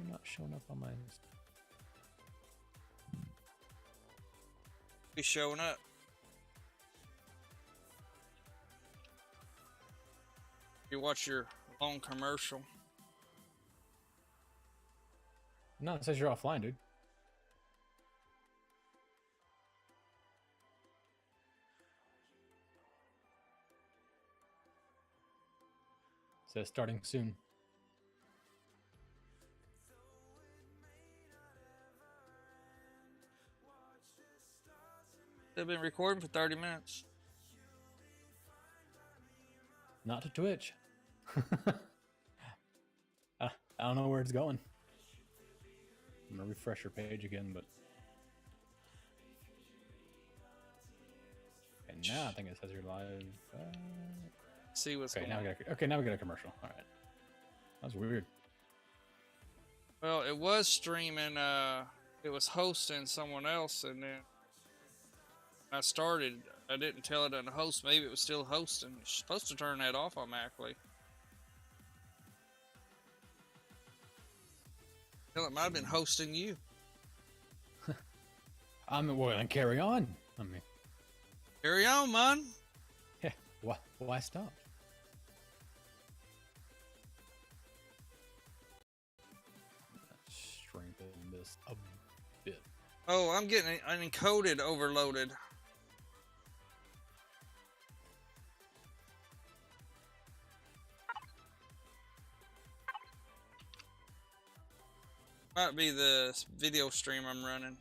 not showing up on my. Be showing up. You watch your long commercial. No, it says you're offline, dude. It says starting soon. They've been recording for 30 minutes. Not to Twitch. I don't know where it's going. I'm gonna refresh your page again, but and now I think it says you're live. See what's Okay, going on. now we got a commercial. All right, that's weird. Well, it was streaming. It was hosting someone else, and then I started. I didn't tell it on the host. Maybe it was still hosting. It's supposed to turn that off automatically. Hell, it might have been hosting you. Well, then carry on. I mean, Carry on, man. yeah. Why stop? Strengthen this a bit. Oh, I'm getting an encoded overloaded. Might be the video stream I'm running.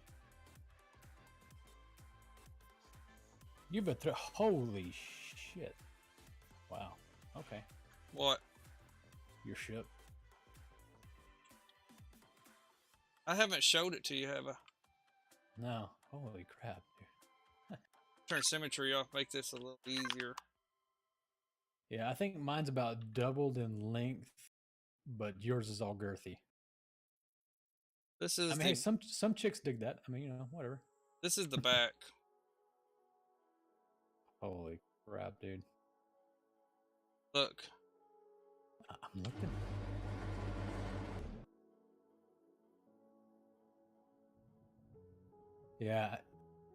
You've been through. Holy shit! Wow. Okay. What? Your ship. I haven't showed it to you, have I? No. Holy crap, dude. Turn symmetry off, make this a little easier. Yeah, I think mine's about doubled in length, but yours is all girthy. This is I mean, hey, some chicks dig that. I mean, you know, whatever. this is the back. Holy crap, dude. Look. I'm looking. Yeah,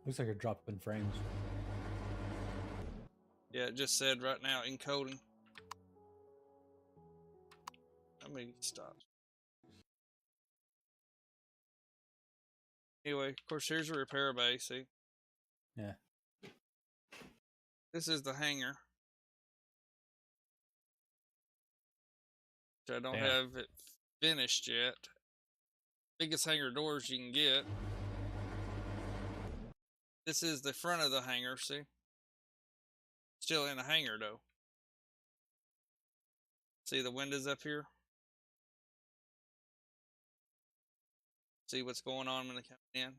looks like you're dropping frames. Yeah, it just said right now encoding. How many stops? Anyway, of course, here's a repair bay, see? Yeah. This is the hangar. Which I don't Damn. have it finished yet. Biggest hangar doors you can get. This is the front of the hangar, see? Still in the hangar, though. See the windows up here? See what's going on when they come in.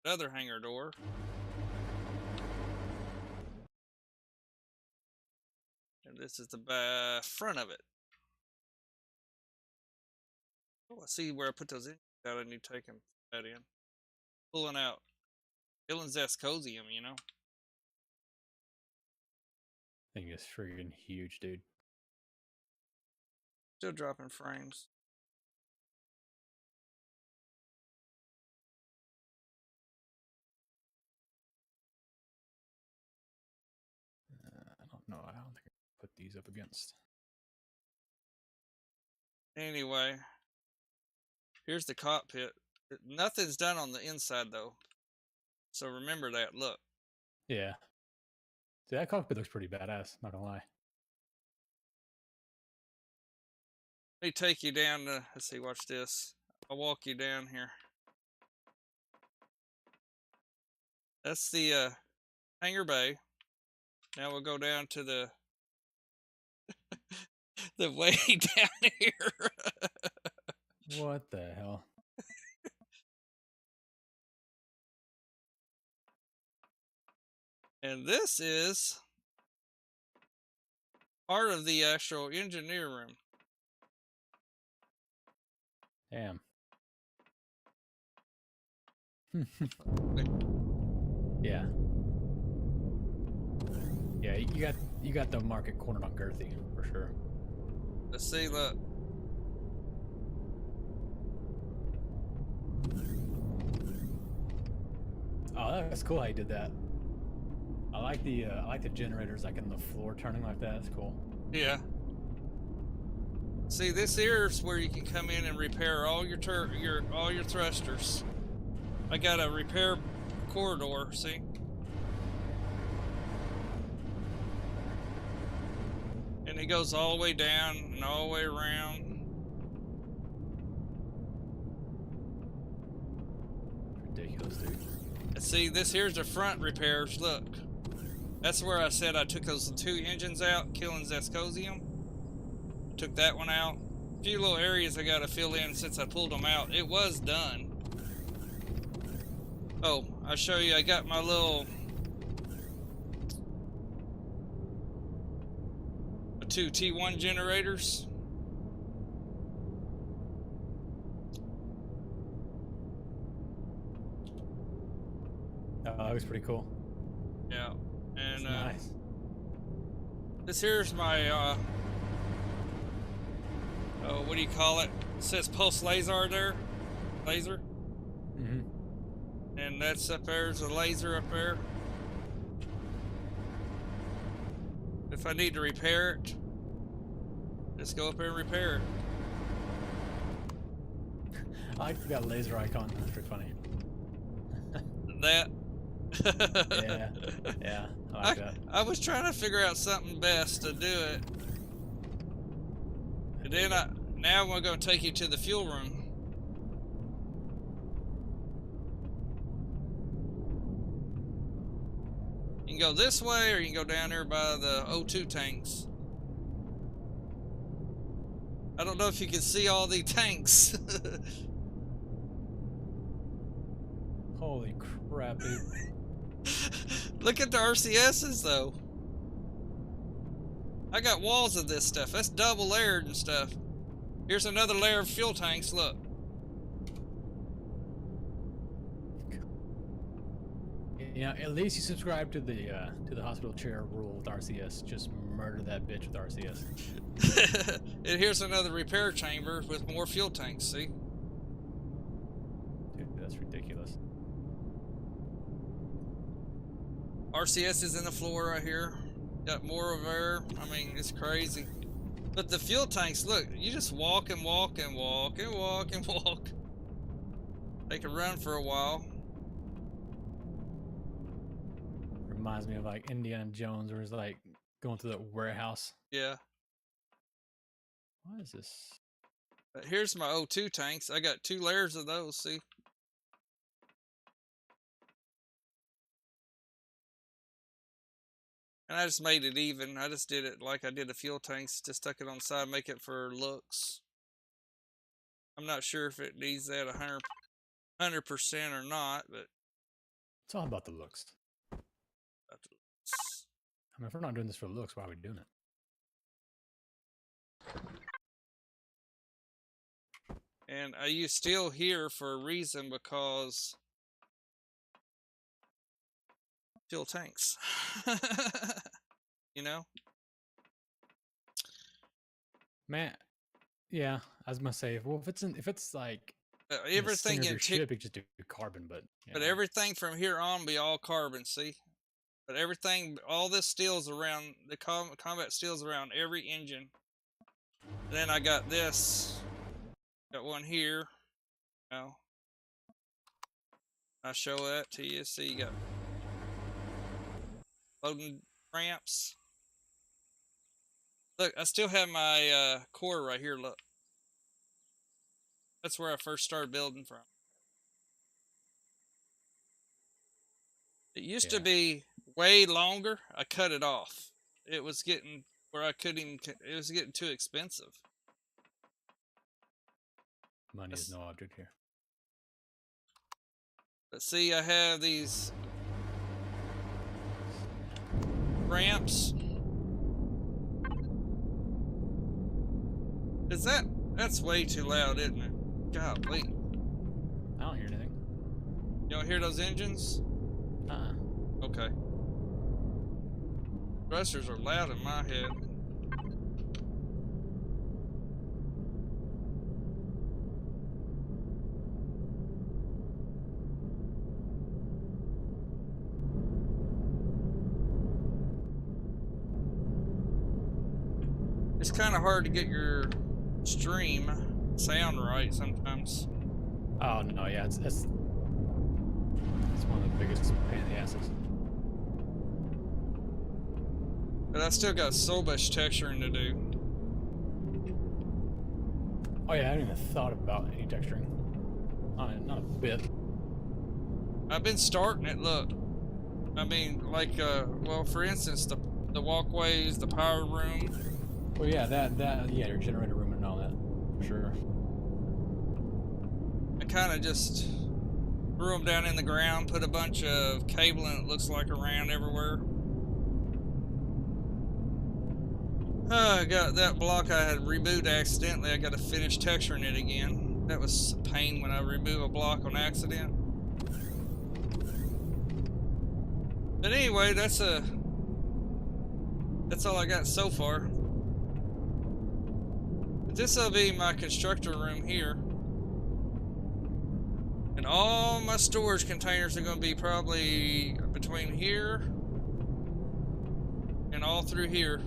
Another hangar door. And this is the front of it. Oh, I see where I put those in. I need to take that in. Pulling out. Feeling Zescosium, you know? Thing is friggin' huge, dude. Still dropping frames. I don't know. I don't think I can put these up against. Anyway, here's the cockpit. Nothing's done on the inside, though. So remember that. Look. Yeah. See, that cockpit looks pretty badass, not gonna lie. Let me take you down to, let's see, watch this. I'll walk you down here. That's the hangar bay. Now we'll go down to the the way down here. What the hell? And this is part of the actual engineer room. Damn. Yeah. Yeah, you got the market cornered on girthy for sure. Let's see, look. that's cool how you did that. I like the generators like in the floor turning like that. That's cool. Yeah. See, this here is where you can come in and repair all your all your thrusters. I got a repair corridor, see? And it goes all the way down and all the way around. Ridiculous, dude. And see, this here's the front repairs. Look. That's where I said I took those 2 engines out, killing Zascosium. Took that one out. A few little areas I gotta fill in since I pulled them out. It was done. Oh, I'll show you. I got my little 2 T1 generators. Oh, that was pretty cool. Yeah, and nice. This here's my oh, what do you call it? It says pulse laser there. Laser. And that's up there's a laser up there. If I need to repair it, just go up there and repair it. I like that laser icon. That's pretty funny. That. Yeah, yeah, I like that. I was trying to figure out something best to do it. And then now I'm going to take you to the fuel room. You can go this way or you can go down there by the O2 tanks. I don't know if you can see all the tanks. Holy crap, dude. Look at the RCSs though. I got walls of this stuff. That's double layered and stuff. Here's another layer of fuel tanks, look. Yeah, at least you subscribe to the hospital chair rule with RCS. Just murder that bitch with RCS. And here's another repair chamber with more fuel tanks, see? Dude, that's ridiculous. RCS is in the floor right here. Got more over there. I mean, it's crazy. But the fuel tanks, look, you just walk and walk and walk and walk and walk. They can run for a while. Reminds me of like Indiana Jones, where he's like going through that warehouse. Yeah. What is this? Here's my O2 tanks. I got 2 layers of those, see? And I just made it even. I just did it like I did the fuel tanks. Just stuck it on the side, make it for looks. I'm not sure if it needs that 100% or not, but It's all about the looks. I mean, if we're not doing this for looks, why are we doing it? And I use steel here for a reason, because fuel tanks. You know? Man, yeah, I was gonna say, well, if it's like everything in in your ship, you just do carbon, but but everything from here on be all carbon, see? But everything, all this steel's around, the combat steel's around every engine. And then I got this. Got one here. Now, I'll show that to you. See, you got loading ramps. Look, I still have my core right here, look. That's where I first started building from. It used to be way longer. I cut it off. It was getting where I couldn't even, it was getting too expensive. Money is no object here. But see, I have these ramps. Is that's way too loud, isn't it? Golly. I don't hear anything. You don't hear those engines? Okay. Thrusters are loud in my head. It's kind of hard to get your stream sound right sometimes. Oh no, yeah, it's one of the biggest pain in the asses. But I still got so much texturing to do. Oh yeah, I haven't even thought about any texturing. Not a bit. I've been starting it, look. I mean, like, well, for instance, the walkways, the power room. Well, yeah, yeah, your generator room and all that, for sure. I kind of just threw them down in the ground, put a bunch of cabling, it looks like, around everywhere. I got that block I had rebooted accidentally. I got to finish texturing it again. That was a pain when I remove a block on accident. But anyway, that's all I got so far. But this will be my constructor room here. And all my storage containers are going to be probably between here and all through here.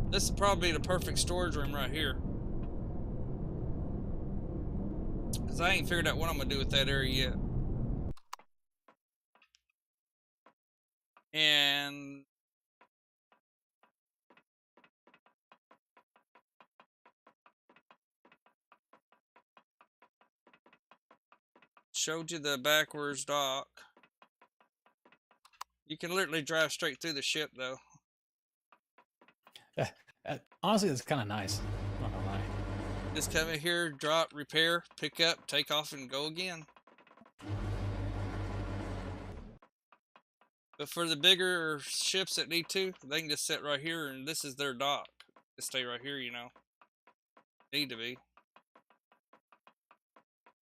This will probably be the perfect storage room right here. Because I ain't figured out what I'm going to do with that area yet. And showed you the backwards dock. You can literally drive straight through the ship though. Honestly, it's kind of nice. Not gonna lie. Just come in here, drop, repair, pick up, take off, and go again. But for the bigger ships that need to, they can just sit right here, and this is their dock. Just stay right here, you know. Need to be.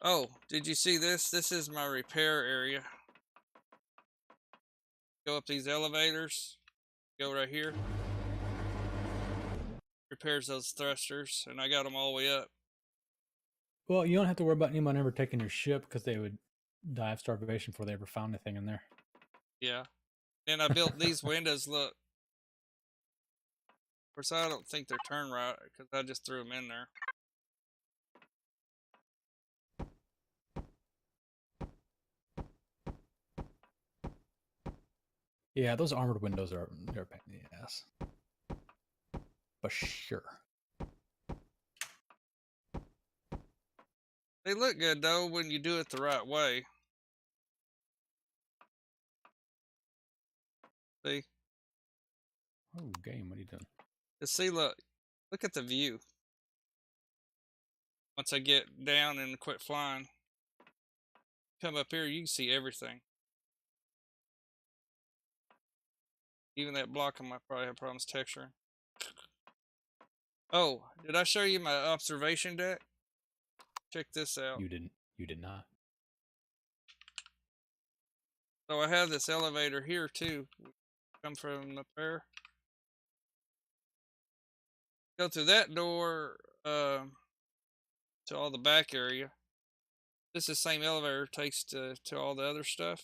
Oh, did you see this? This is my repair area. Go up these elevators. Go right here. Repairs those thrusters, and I got them all the way up. Well, you don't have to worry about anyone ever taking your ship because they would die of starvation before they ever found anything in there. Yeah. And I built these windows, look. Of course, I don't think they're turned right because I just threw them in there. Yeah, those armored windows they're a pain in the ass. For sure. They look good though when you do it the right way. See? Oh, game, what are you doing? Just see, look at the view. Once I get down and quit flying, come up here, you can see everything. Even that block I might probably have problems texturing. Oh, did I show you my observation deck? Check this out. You didn't. You did not. So I have this elevator here too. Come from up there. Go through that door to all the back area. This is the same elevator takes to all the other stuff.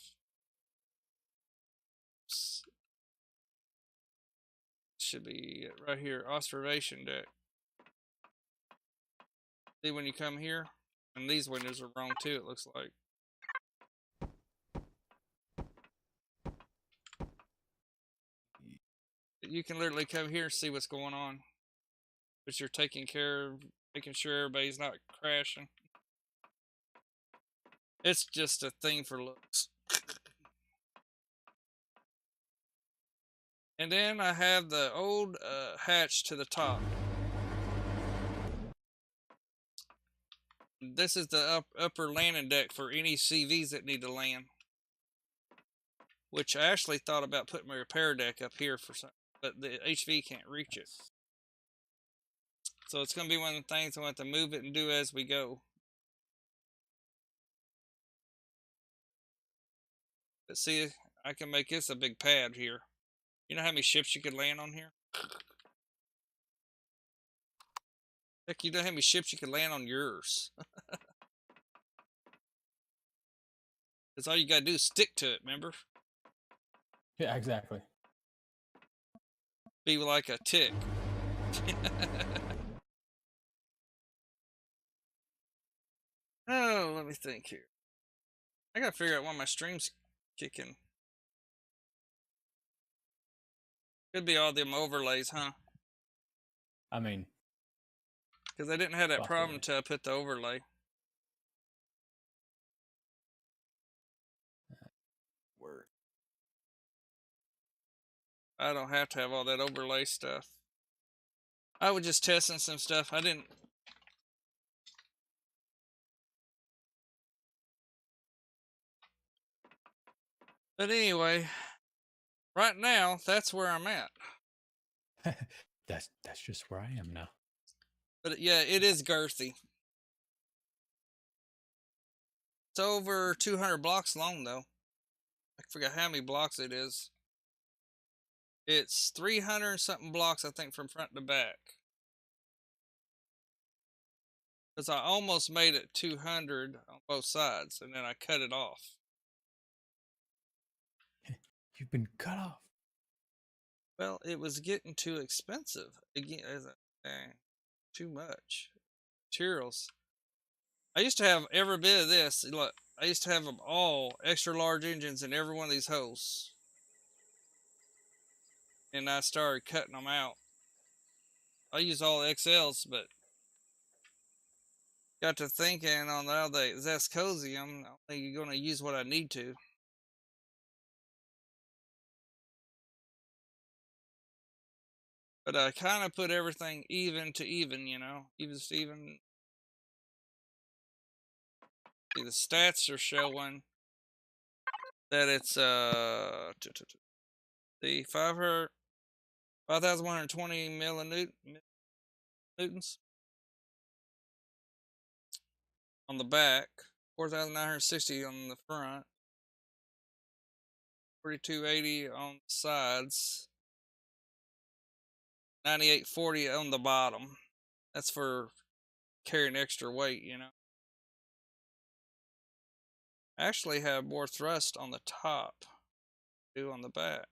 Should be right here, observation deck. See when you come here? And these windows are wrong too, it looks like. You can literally come here and see what's going on. But you're taking care of making sure everybody's not crashing. It's just a thing for looks. And then I have the old hatch to the top. This is the upper landing deck for any CVs that need to land. Which I actually thought about putting my repair deck up here for some, but the HV can't reach it. So it's going to be one of the things I want to move it and do as we go. But see, I can make this a big pad here. You know how many ships you could land on here? Heck, you know how many ships you could land on yours? That's all you gotta do is stick to it, remember? Yeah, exactly. be like a tick. Oh, let me think here. I gotta figure out why my stream's kicking. Could be all them overlays, huh? I mean, Because I didn't have that problem possibly. until I put the overlay. Word. I don't have to have all that overlay stuff. I was just testing some stuff. I didn't. But anyway, right now, that's where I'm at. That's just where I am now. But yeah, it is girthy. It's over 200 blocks long, though. I forgot how many blocks it is. It's 300 something blocks, I think, from front to back. Because I almost made it 200 on both sides, and then I cut it off. You've been cut off. Well, it was getting too expensive. Again, too much materials. I used to have every bit of this. Look, I used to have them all extra large engines in every one of these holes. And I started cutting them out. I use all XLs, but got to thinking on the Zescozy, I'm only going to use what I need to. But I kind of put everything even to even, you know, even Steven. See, the stats are showing that it's the 5,120 millinewtons on the back, 4,960 on the front, 4280 on the sides, 9840 on the bottom. That's for carrying extra weight, you know. I actually have more thrust on the top than I do on the back.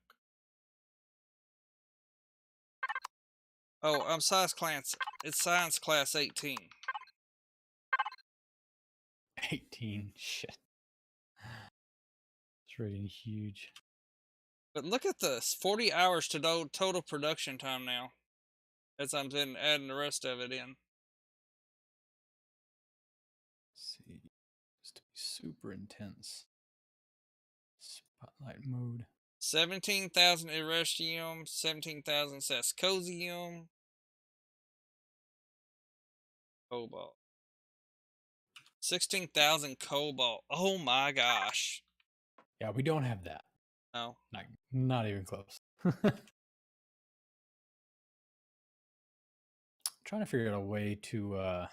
Oh, I'm size class. It's science class 18. 18. Shit. It's really huge. But look at this, 40 hours to total production time now. As I'm then adding the rest of it in. Let's see. Just to be super intense. Spotlight mode. 17,000 Erestium, 17,000 Sascosium. Cobalt. 16,000 Cobalt. Oh my gosh. Yeah, we don't have that. No. Not even close. Trying to figure out a way to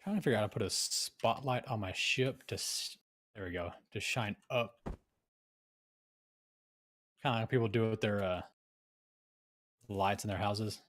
trying to figure out how to put a spotlight on my ship to there we go, to shine up. Kind of like people do with their lights in their houses.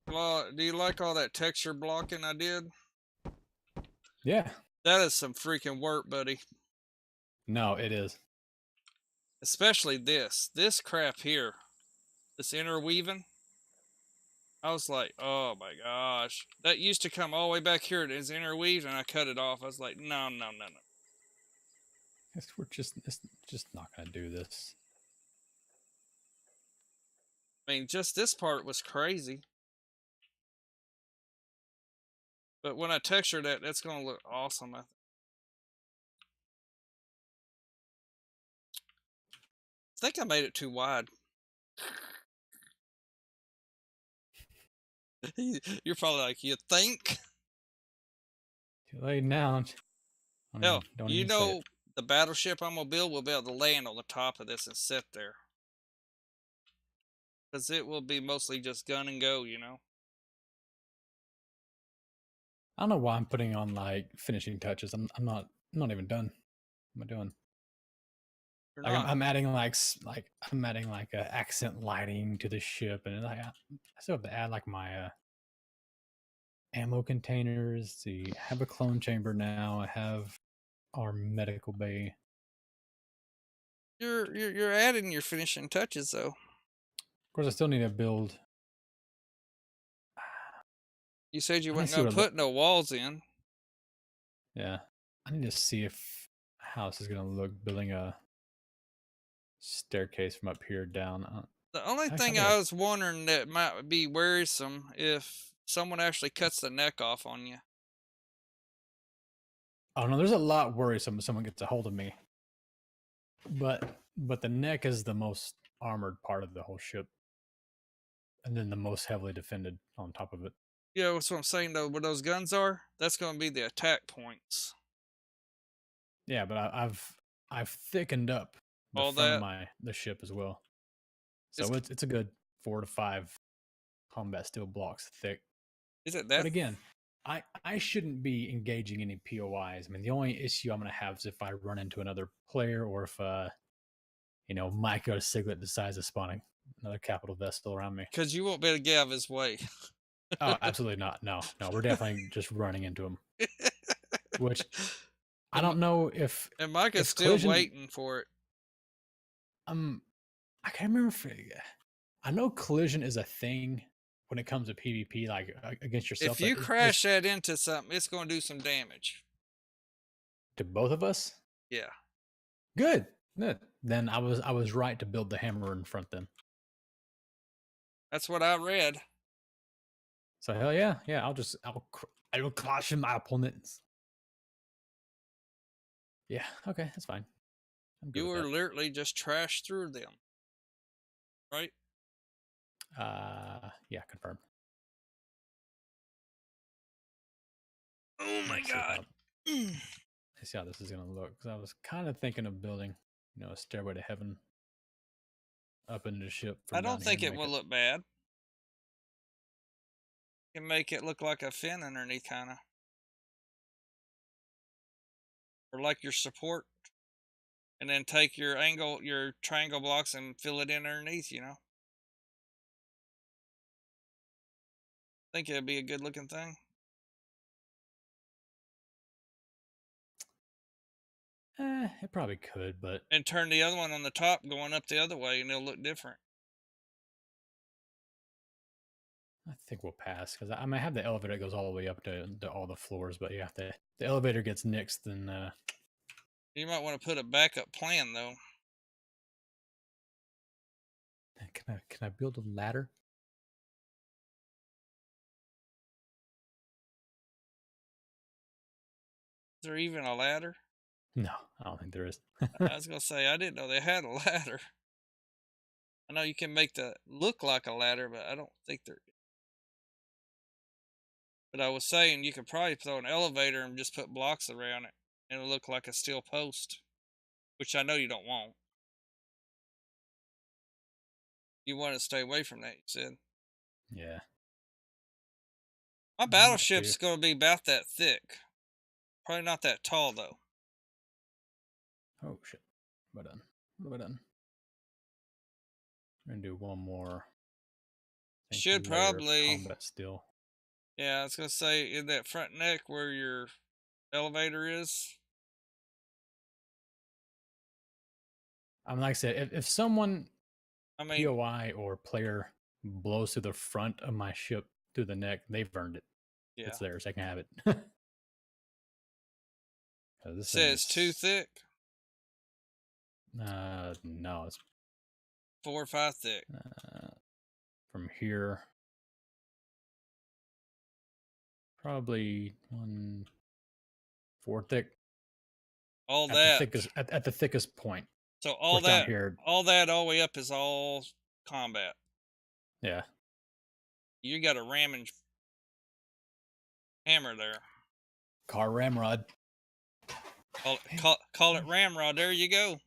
Well, do you like all that texture blocking I did? Yeah. That is some freaking work, buddy. No, it is. Especially this crap here, this interweaving. I was like, oh my gosh, that used to come all the way back here. It is interweaved, and I cut it off. I was like, no. We're just not gonna do this. I mean, just this part was crazy. But when I texture that, that's gonna look awesome. I think I made it too wide. You're probably like, you think? Too late now. I mean, Hell, don't you even say know it. the battleship I'm gonna build will be able to land on the top of this and sit there. because it will be mostly just gun and go. You know. I don't know why I'm putting on like finishing touches. I'm not even done. What am I doing? Or Like not. I'm adding I'm adding like accent lighting to the ship, and like I still have to add like my ammo containers. See, I have a clone chamber now. I have our medical bay. You're adding your finishing touches though. Of course, I still need to build. You said you I need to weren't see gonna what. put no walls in. Yeah, I need to see if house is gonna look building a staircase from up here down. The only Actually, thing I was wondering that might be worrisome if someone actually cuts the neck off on you. oh no, there's a lot worrisome if someone gets a hold of me. But the neck is the most armored part of the whole ship, and then the most heavily defended on top of it. Yeah, that's what I'm saying though. Where those guns are, that's gonna be the attack points. Yeah, but I've thickened up the All front of that the ship as well, is so it's a good 4 to 5 combat steel blocks thick. is it But that? again, I shouldn't be engaging any POIs. I mean, the only issue I'm going to have is if I run into another player, or if Mike or Siglet decides to spawning another capital vessel around me. Because you won't be able to get out of his way. Oh, absolutely not. No, we're definitely just running into him. Which I don't know And Mike is if still collision. waiting for it. I can't remember if I know collision is a thing when it comes to PvP, like against yourself. If But you crash that into something, it's going to do some damage. to both of us, Yeah. good. Then I was right to build the hammer in front then. That's what I read. So hell yeah. I will crush my opponents. Yeah, okay, that's fine. I'm good You with were that. literally just trashed through them. Right? Yeah, confirm. Oh my Let's see god. let's see how this is gonna look. Because I was kind of thinking of building, a stairway to heaven up into the ship I from down don't here think and it make will it. look bad. You can make it look like a fin underneath, kind of. Or like your support. And then take your triangle blocks and fill it in underneath, I think it'd be a good looking thing. It probably could, but And turn the other one on the top going up the other way and it'll look different. I think we'll pass because I might have the elevator that goes all the way up to all the floors. But yeah, if the elevator gets nixed, then You might want to put a backup plan though. can I build a ladder? Is there even a ladder? No, I don't think there is. I was gonna say I didn't know they had a ladder. I know you can make that look like a ladder, but I don't think there. But I was saying you could probably throw an elevator and just put blocks around it, and it'll look like a steel post, which I know you don't want. You want to stay away from that. You said. Yeah. My Up battleship's here. going to be about that thick. Probably not that tall though. Oh shit! What have I done? What have I done? We're gonna do one more. Should layer of probably. combat steel. Yeah, I was gonna say in that front neck where your elevator is. Like I said, if someone I mean, POI or player blows through the front of my ship through the neck, they've earned it. yeah. It's theirs. They can have it. This Says too thick. No, it's 4 or 5 thick. from here. Probably 1/4 thick. All at that. The thickest, at the thickest point. So all that down here. all that all the way up is all combat. Yeah. You got a ramming hammer there. Car ramrod. Call it ramrod. There you go.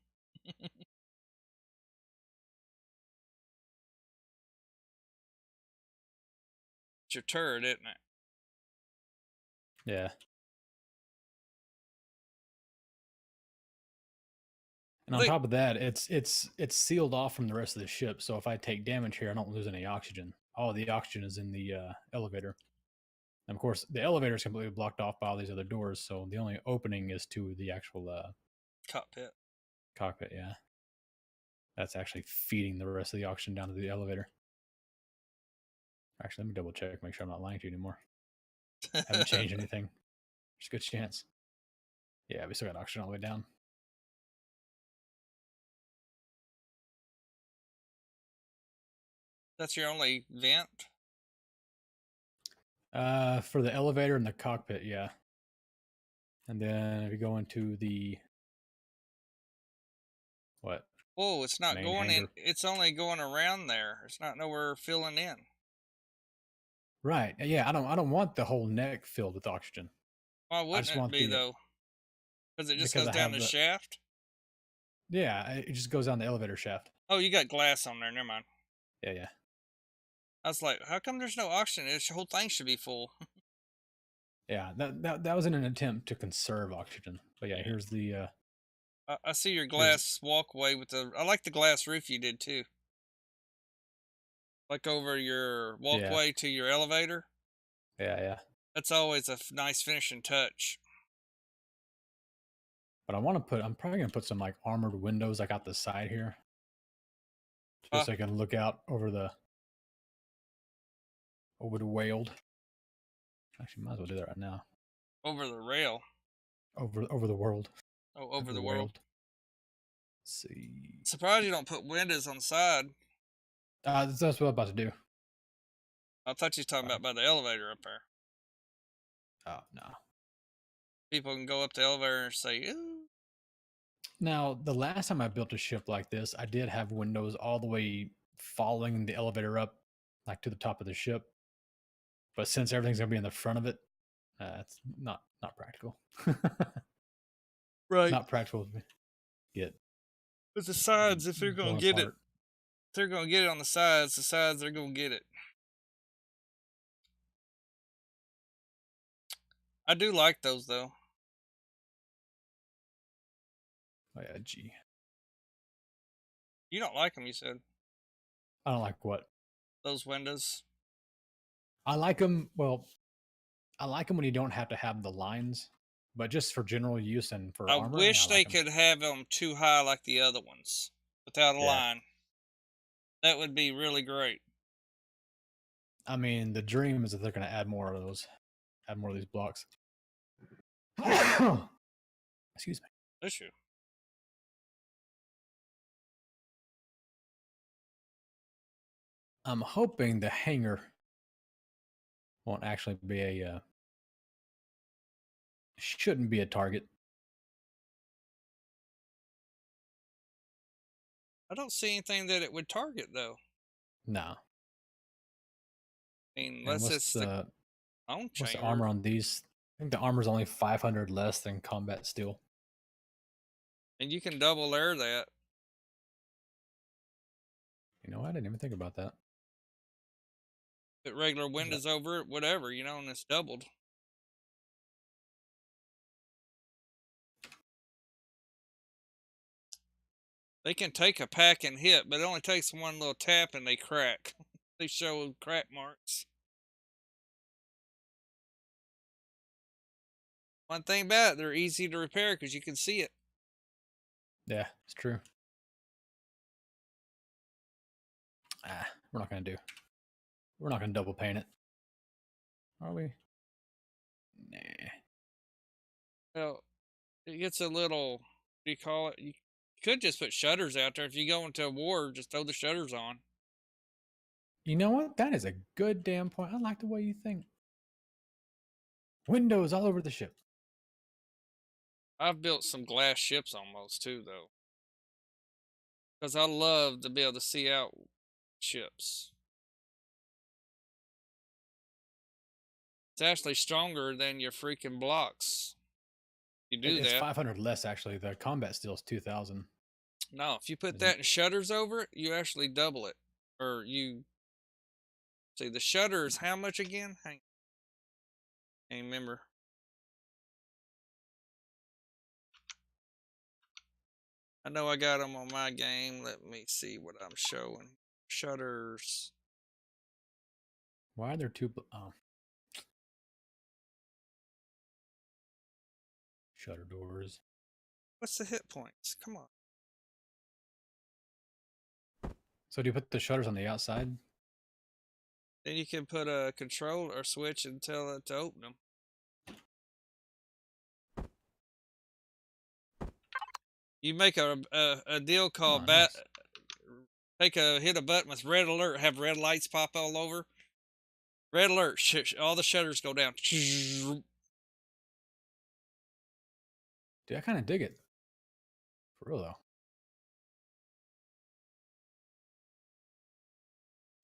your turret, isn't it? Yeah. And I on think top of that, it's sealed off from the rest of the ship. So if I take damage here, I don't lose any oxygen. All the oxygen is in the elevator. And of course, the elevator is completely blocked off by all these other doors. So the only opening is to the actual cockpit. cockpit. Yeah, that's actually feeding the rest of the oxygen down to the elevator. Actually, let me double check, make sure I'm not lying to you anymore. Haven't changed anything. There's a good chance. Yeah, we still got oxygen all the way down. That's your only vent? For the elevator and the cockpit, yeah. And then if you go into the what Whoa, it's not main going in. hangar, It's only going around there. It's not nowhere filling in. right? Yeah, I don't want the whole neck filled with oxygen. Why I wouldn't just it want be the though? Because it just because goes I down have the the shaft. yeah, it just goes down the elevator shaft. Oh, you got glass on there. Never mind. Yeah, yeah, I was like, how come there's no oxygen? This whole thing should be full. yeah. That was in an attempt to conserve oxygen. But yeah, Yeah. here's the I see your here's glass walkway with the. I like the glass roof you did too. Like over your yeah, walkway to your elevator. yeah. That's always a nice finishing touch. But I want to put. I'm probably gonna put some like armored windows like out the side here, Uh, just so I can look out over the whaled. Actually, might as well do that right now. over the rail. Over the world. Oh, over Over the the world. whaled. Let's see. Surprised you don't put windows on the side. That's what I'm about to do. I thought you was talking about by the elevator up there. Oh no. People can go up the elevator and say, ooh. Now, the last time I built a ship like this, I did have windows all the way following the elevator up, like to the top of the ship. But since everything's gonna be in the front of it, it's not practical. Right. Not practical to get But the sides, if they're going blown to get it, apart. if they're going to get it on the sides, they're going to get it. I do like those, though. Oh yeah, gee. You don't like them, you said. I don't like what. Those windows. I like them. Well, I like them when you don't have to have the lines, but just for general use and for I armor, yeah, I wish they like them. could have them too high like the other ones without a Yeah. line. That would be really great. I mean, the dream is that they're going to add more of those, add more of these blocks. Excuse me. Issue. I'm hoping the hangar won't actually be a shouldn't be a target. I don't see anything that it would target, though. No. I mean, And unless it's the own what's the chamber. armor on these? I think the armor's only 500 less than combat steel. And you can double layer that. You know, I didn't even think about that. Put regular windows over it, whatever, and it's doubled. They can take a pack and hit, but it only takes one little tap and they crack. They show crack marks. One thing about it, they're easy to repair because you can see it. Yeah, it's true. We're not going to do. We're not going to double paint it. Are we? Nah. Well, it gets a little, what do you call it? You could just put shutters out there. If you go into a war, just throw the shutters on. You know what? That is a good damn point. I like the way you think. Windows all over the ship. I've built some glass ships almost too, though. Because I love to be able to see out ships. It's actually stronger than your freaking blocks. You do It's that. 500 less, actually. The combat steel is 2,000. No, if you put Isn't that in shutters over it, you actually double it. Or you See, the shutter is how much again? Hang, can't remember. I know I got them on my game. Let me see what I'm showing. Shutters. Why are there two? Oh, shutter doors. What's the hit points? Come on. So do you put the shutters on the outside? Then you can put a control or switch and tell it to open them. You make a deal called Oh, nice. hit a button with red alert, have red lights pop all over. Red alert, all the shutters go down. Dude, I kind of dig it. For real though.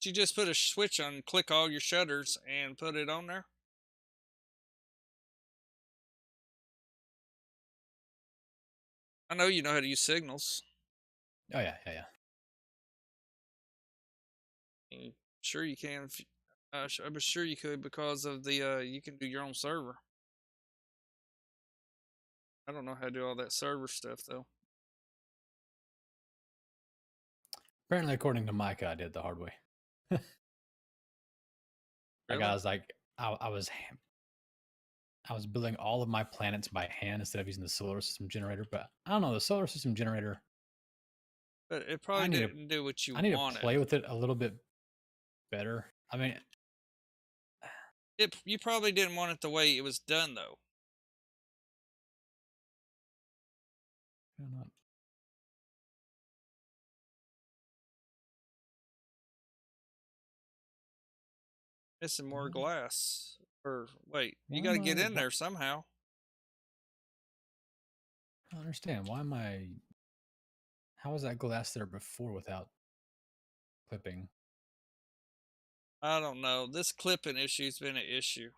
You just put a switch on, click all your shutters, and put it on there. I know you know how to use signals. Oh yeah, yeah, yeah. Sure you can. I'm sure you could because of the you can do your own server. I don't know how to do all that server stuff though. Apparently, according to Micah, I did the hard way. Like Really? I was like, I was building all of my planets by hand instead of using the solar system generator. But I don't know, the solar system generator. But it I probably need to didn't do what you I need to wanted. play with it a little bit better. I mean, You probably didn't want it the way it was done though. I don't know. Missing more Why glass. Or wait, you why got to am get I? in there somehow. I don't understand. Why am I? How was that glass there before without clipping? I don't know. This clipping issue's been an issue.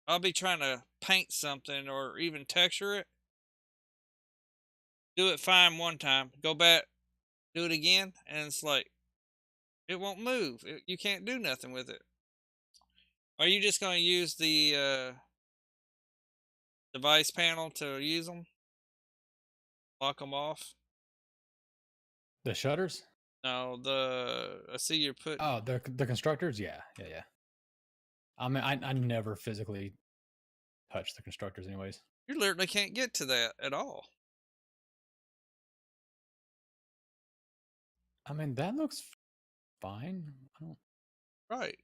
I'll be trying to paint something or even texture it. Do it fine one time. Go back, do it again, and it's like it won't move. You can't do nothing with it. Are you just going to use the device panel to use them? Lock them off? The shutters? No, I see you're Oh, putting. the constructors? Yeah, yeah, yeah. I mean, I never physically touch the constructors, anyways. You literally can't get to that at all. I mean, that looks fine. I don't. Right.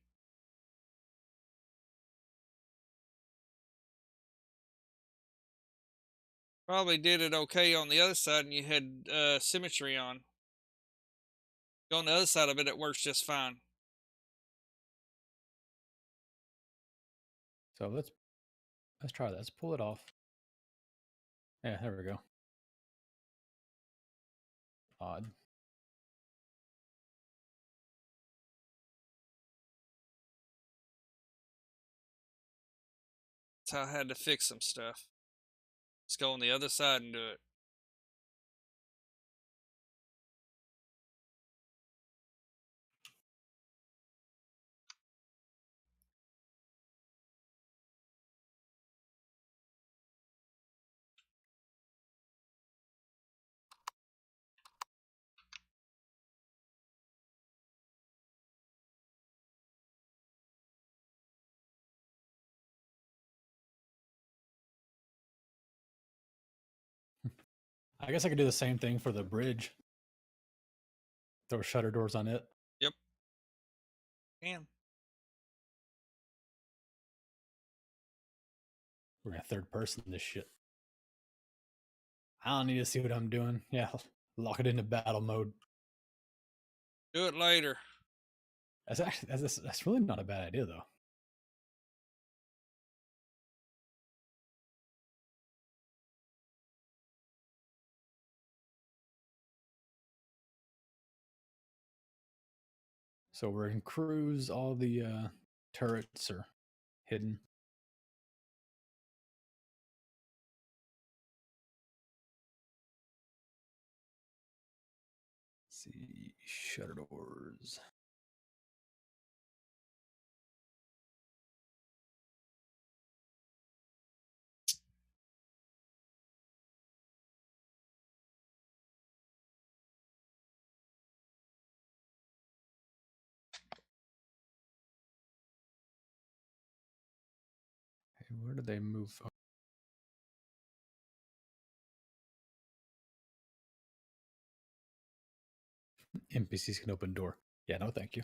Probably did it okay on the other side, and you had symmetry on. Go on the other side of it, it works just fine. So let's try that. Let's pull it off. Yeah, there we go. Odd. That's how I had to fix some stuff. Let's go on the other side and do it. I guess I could do the same thing for the bridge. Throw shutter doors on it. Yep. And We're gonna third person this shit. I don't need to see what I'm doing. Yeah, lock it into battle mode. do it later. That's really not a bad idea though. So we're in cruise. All the turrets are hidden. Let's see, shutter doors. Where did they move? NPCs can open door. Yeah, no, thank you.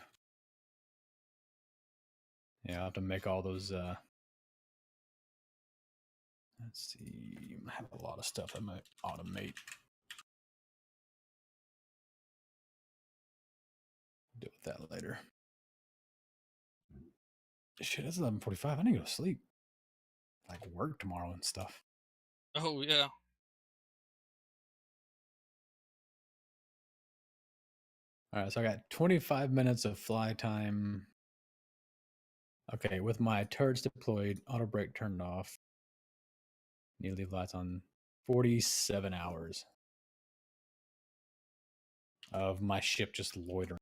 Yeah, I'll have to make all those. Let's see. I have a lot of stuff I might automate. Deal with that later. Shit, it's 11:45. I need to go to sleep. Like work tomorrow and stuff. Oh yeah. All right, so I got 25 minutes of fly time. Okay, with my turrets deployed, auto brake turned off. Need to leave lights on. 47 hours of my ship just loitering.